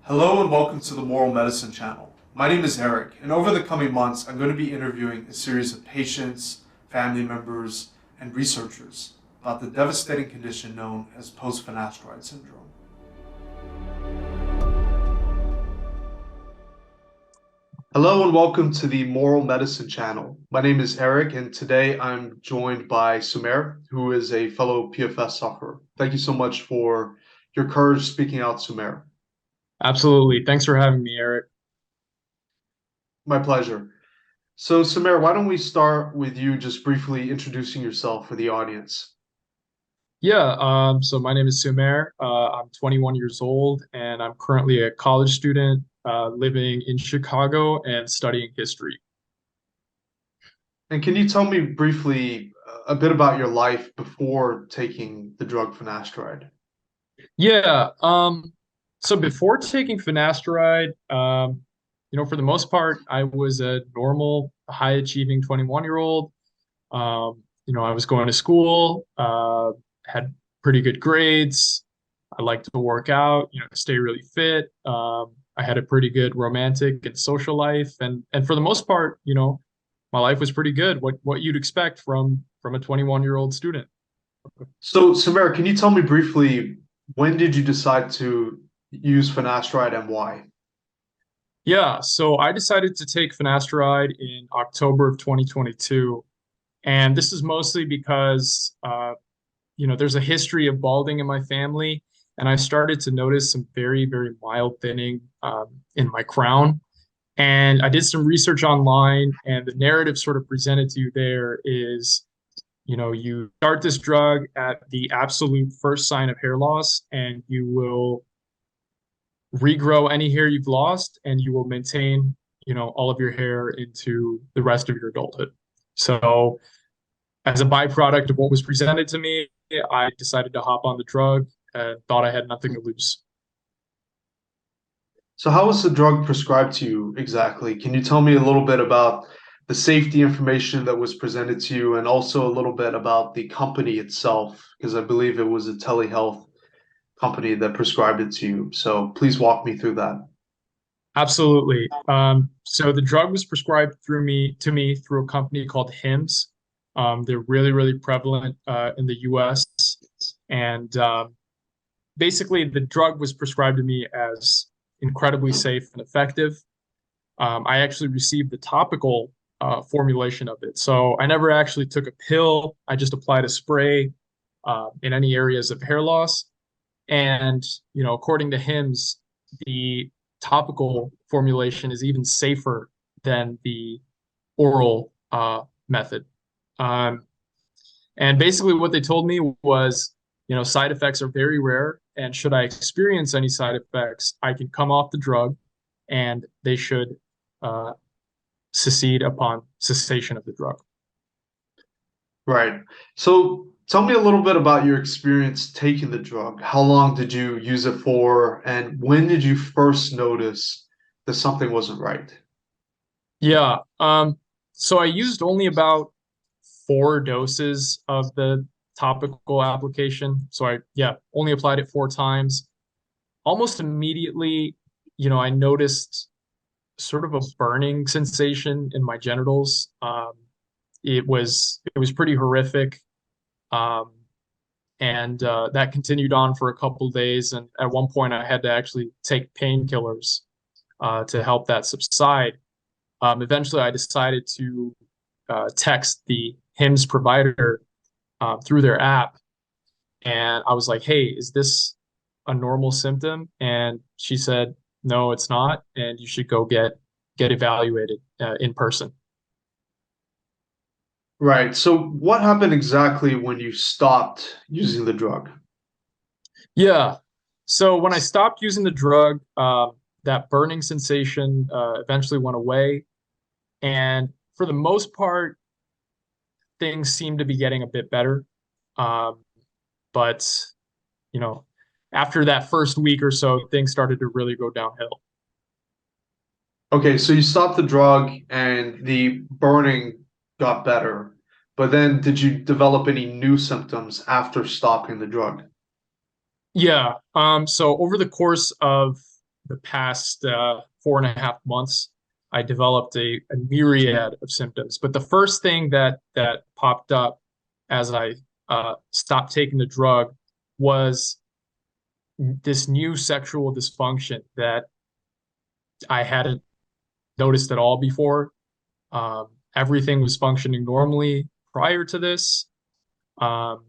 Hello and welcome to the Moral Medicine channel. My name is Eric, and over the coming months, I'm going to be interviewing a series of patients, family members, and researchers about the devastating condition known as post-finasteride syndrome. Hello and welcome to the Moral Medicine channel. My name is Eric, and today I'm joined by Sumair, who is a fellow PFS sufferer. Thank you so much for your courage speaking out, Sumair. Absolutely. Thanks for having me, Eric. My pleasure. So, Sumair, why don't we start with you just briefly introducing yourself for the audience? So my name is Sumair. I'm 21 years old, and I'm currently a college student living in Chicago and studying history. And can you tell me briefly a bit about your life before taking the drug finasteride? Yeah. So before taking finasteride, for the most part, I was a normal, high-achieving 21-year-old. I was going to school, had pretty good grades. I liked to work out, stay really fit. I had a pretty good romantic and social life, and for the most part, my life was pretty good. What you'd expect from a 21-year-old student. So, Sumair, can you tell me briefly when did you decide to use finasteride and why? Yeah, so I decided to take finasteride in October of 2022, and this is mostly because there's a history of balding in my family, and I started to notice some very, very mild thinning in my crown. And I did some research online, and the narrative sort of presented to you there is, you start this drug at the absolute first sign of hair loss, and you will regrow any hair you've lost, and you will maintain, all of your hair into the rest of your adulthood. So, as a byproduct of what was presented to me, I decided to hop on the drug and thought I had nothing to lose. So, how was the drug prescribed to you exactly? Can you tell me a little bit about the safety information that was presented to you and also a little bit about the company itself? Because I believe it was a telehealth company that prescribed it to you. So, please walk me through that. Absolutely. So the drug was prescribed to me through a company called Hims. They're really, really prevalent in the U.S. And basically, the drug was prescribed to me as incredibly safe and effective. I actually received the topical formulation of it. So I never actually took a pill. I just applied a spray in any areas of hair loss. And, according to Hims, the topical formulation is even safer than the oral method. Um, and basically, what they told me was, side effects are very rare. And should I experience any side effects, I can come off the drug and they should uh, secede upon cessation of the drug. Right. So, tell me a little bit about your experience taking the drug. How long did you use it for? And when did you first notice that something wasn't right? Yeah. So I used only about 4 doses of the topical application. So I only applied it 4 times. Almost immediately, I noticed sort of a burning sensation in my genitals. It was pretty horrific. Um, and that continued on for a couple of days. And at one point, I had to actually take painkillers to help that subside. Eventually, I decided to text the HIMSS provider through their app, and I was like, "Hey, is this a normal symptom?" And she said, "No, it's not, and you should go get evaluated in person." Right. So, what happened exactly when you stopped using the drug? Yeah. So when I stopped using the drug, that burning sensation eventually went away, and for the most part, things seemed to be getting a bit better. Um, but you know, after that first week or so, things started to really go downhill. Okay, so you stopped the drug and the burning got better, but then did you develop any new symptoms after stopping the drug? Yeah. So over the course of the past 4.5 months, I developed a myriad of symptoms. But the first thing that popped up as I stopped taking the drug was this new sexual dysfunction that I hadn't noticed at all before. Everything was functioning normally prior to this. Um,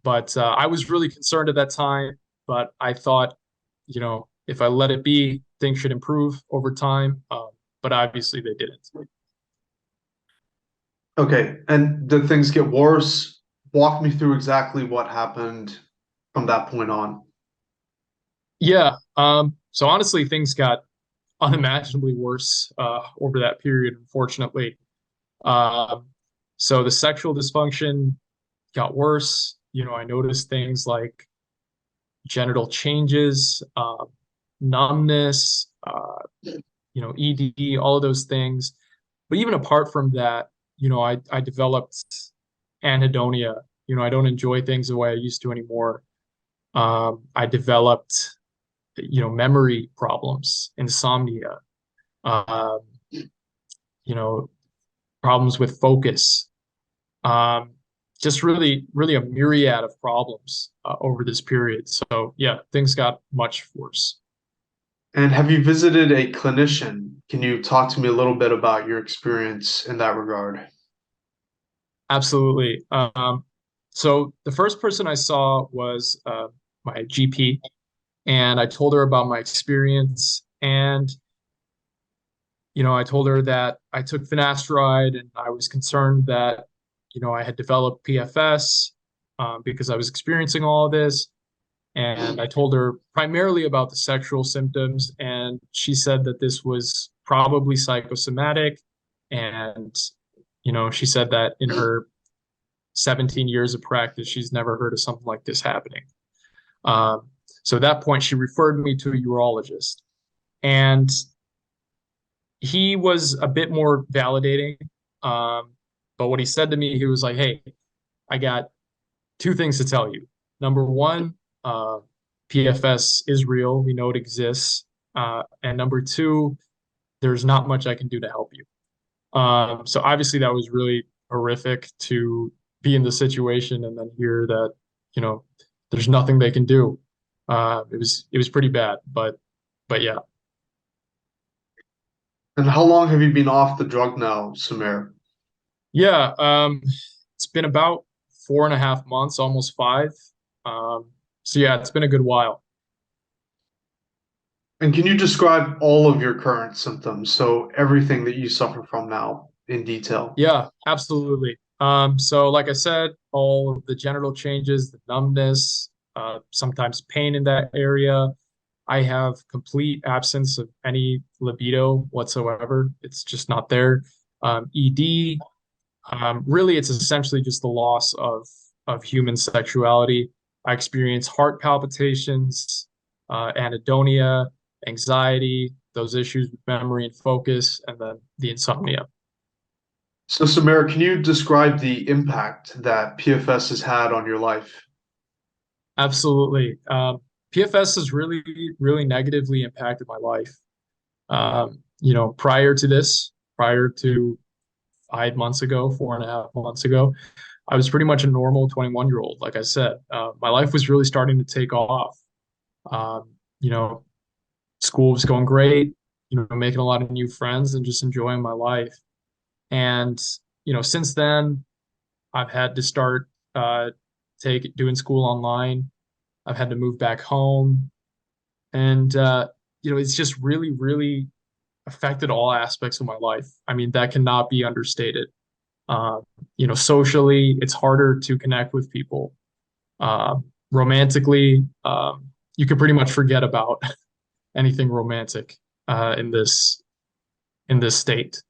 but I was really concerned at that time. But I thought, if I let it be, things should improve over time. But obviously they didn't. Okay, and did things get worse? Walk me through exactly what happened from that point on. Yeah. So honestly, things got unimaginably worse over that period, unfortunately. Um, so the sexual dysfunction got worse. I noticed things like genital changes, numbness, ED, all of those things. But even apart from that, I developed anhedonia. I don't enjoy things the way I used to anymore. I developed, memory problems, insomnia, um, you know, problems with focus, um, just really, really a myriad of problems over this period. So yeah, things got much worse. And have you visited a clinician? Can you talk to me a little bit about your experience in that regard? Absolutely. So the first person I saw was my GP, and I told her about my experience. And I told her that I took finasteride, and I was concerned that I had developed PFS because I was experiencing all of this. And I told her primarily about the sexual symptoms, and she said that this was probably psychosomatic. And she said that in her 17 years of practice, she's never heard of something like this happening. Um, so at that point, she referred me to a urologist, and he was a bit more validating. But what he said to me, he was like, "Hey, I got two things to tell you. Number one, PFS is real. We know it exists. And number two, there's not much I can do to help you." So obviously that was really horrific to be in the situation and then hear that, you know, there's nothing they can do. It was pretty bad, but yeah. And how long have you been off the drug now, Sumair? Yeah, it's been about 4.5 months, almost five. Um, so yeah, it's been a good while. And can you describe all of your current symptoms? So everything that you suffer from now in detail. Yeah, absolutely. So like I said, all of the genital changes, the numbness, sometimes pain in that area. I have complete absence of any libido whatsoever. It's just not there. ED, really, it's essentially just the loss of human sexuality. I experience heart palpitations, anhedonia, anxiety, those issues with memory and focus, and then the insomnia. So, Sumair, can you describe the impact that PFS has had on your life? Absolutely. PFS has really, really negatively impacted my life. Prior to this, prior to 5 months ago, 4.5 months ago, I was pretty much a normal 21-year-old. Like I said, my life was really starting to take off. Um, you know, School was going great, making a lot of new friends and just enjoying my life. And, since then, I've had to start doing school online. I've had to move back home. And, it's just really, really affected all aspects of my life. I mean, that cannot be understated. Uh, Socially, it's harder to connect with people. Romantically, you can pretty much forget about anything romantic in this state.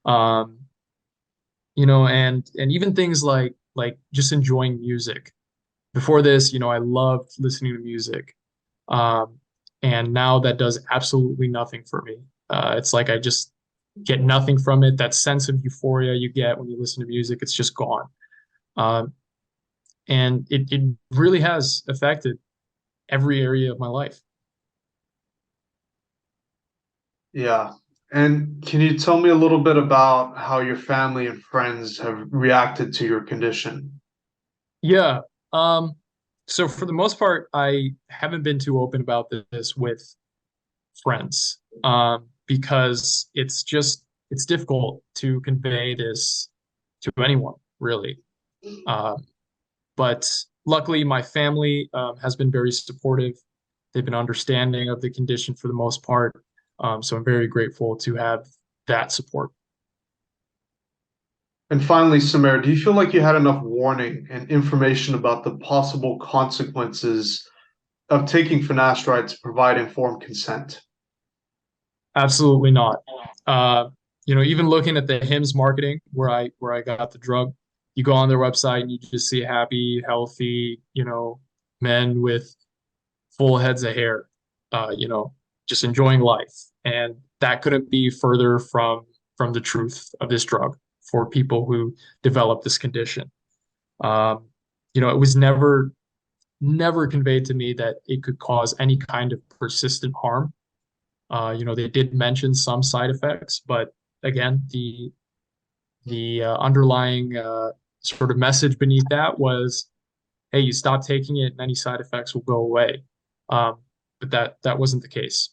Um, and even things like just enjoying music. Before this, I loved listening to music. Um, and now that does absolutely nothing for me. It's like I just get nothing from it. That sense of euphoria you get when you listen to music, it's just gone. Um, and it really has affected every area of my life. Yeah. And can you tell me a little bit about how your family and friends have reacted to your condition? Yeah. Um, so for the most part, I haven't been too open about this with friends, because it's difficult to convey this to anyone, really. Um, but luckily, my family has been very supportive. They've been understanding of the condition for the most part. So I'm very grateful to have that support. And finally, Sumair, do you feel like you had enough warning and information about the possible consequences of taking finasteride to provide informed consent? Absolutely not. Uh, even looking at the Hims marketing where I got the drug, you go on their website and you just see happy, healthy, men with full heads of hair, just enjoying life. And that couldn't be further from the truth of this drug for people who develop this condition. Um, it was never conveyed to me that it could cause any kind of persistent harm. They did mention some side effects, but again, the underlying sort of message beneath that was, "Hey, you stop taking it, and any side effects will go away." Um, but that wasn't the case.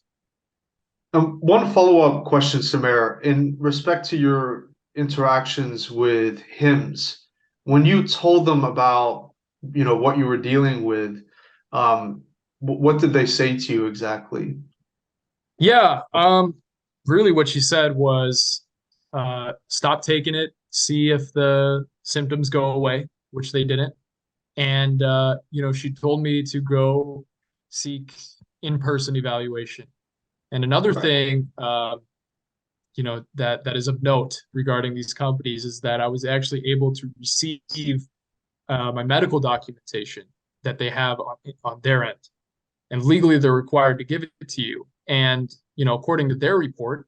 One follow-up question, Samir, in respect to your interactions with hymns, when you told them about, what you were dealing with, what did they say to you exactly? Yeah, really, what she said was, stop taking it, see if the symptoms go away, which they didn't. And she told me to go seek in-person evaluation. And another Right. thing, that is of note regarding these companies is that I was actually able to receive my medical documentation that they have on their end, and legally they're required to give it to you. And according to their report,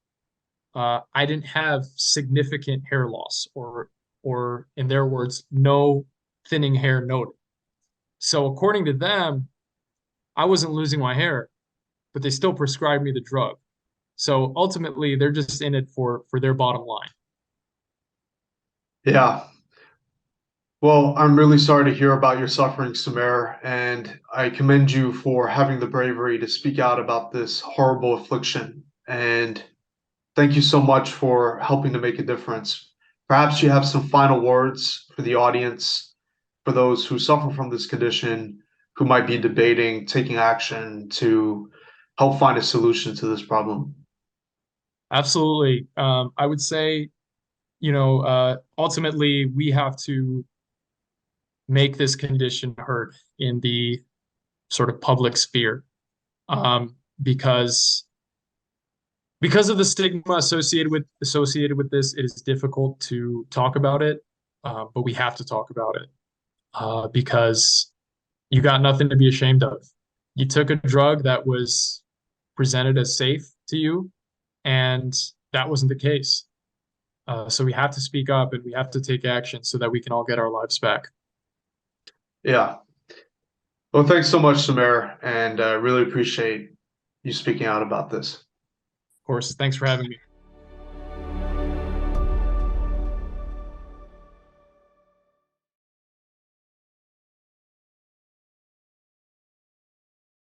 I didn't have significant hair loss, or in their words, no thinning hair noted. So according to them, I wasn't losing my hair, but they still prescribed me the drug. So ultimately, they're just in it for their bottom line. Yeah. Well, I'm really sorry to hear about your suffering, Sumer, and I commend you for having the bravery to speak out about this horrible affliction. And thank you so much for helping to make a difference. Perhaps you have some final words for the audience, for those who suffer from this condition, who might be debating taking action to help find a solution to this problem. Absolutely. I would say, ultimately, we have to make this condition heard in the sort of public sphere, because of the stigma associated with this, it is difficult to talk about it, but we have to talk about it, because you got nothing to be ashamed of. You took a drug that was presented as safe to you, and that wasn't the case. So we have to speak up and we have to take action so that we can all get our lives back. Of Yeah. Well, thanks so much, Sumer, and really appreciate you speaking out about this. course, thanks for having me.